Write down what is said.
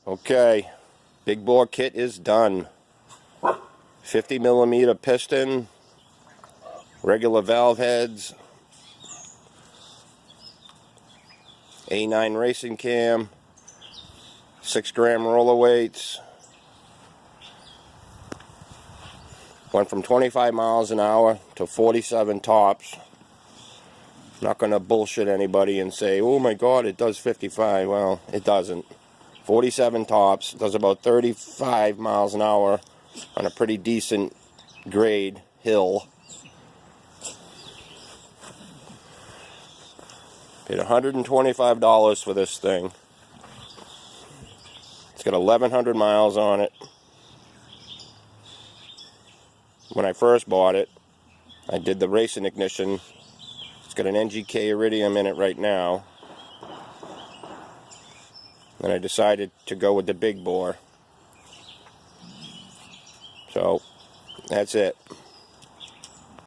Okay, big bore kit is done. 50mm piston, regular valve heads, A9 racing cam, 6-gram roller weights. Went from 25 miles an hour to 47 tops. Not going to bullshit anybody and say, oh my god, it does 55. Well, it doesn't. 47 tops, does about 35 miles an hour on a pretty decent grade hill. Paid $125 for this thing. It's got 1,100 miles on it. When I first bought it, I did the racing ignition. It's got an NGK Iridium in it right now. And I decided to go with the big bore. So, that's it.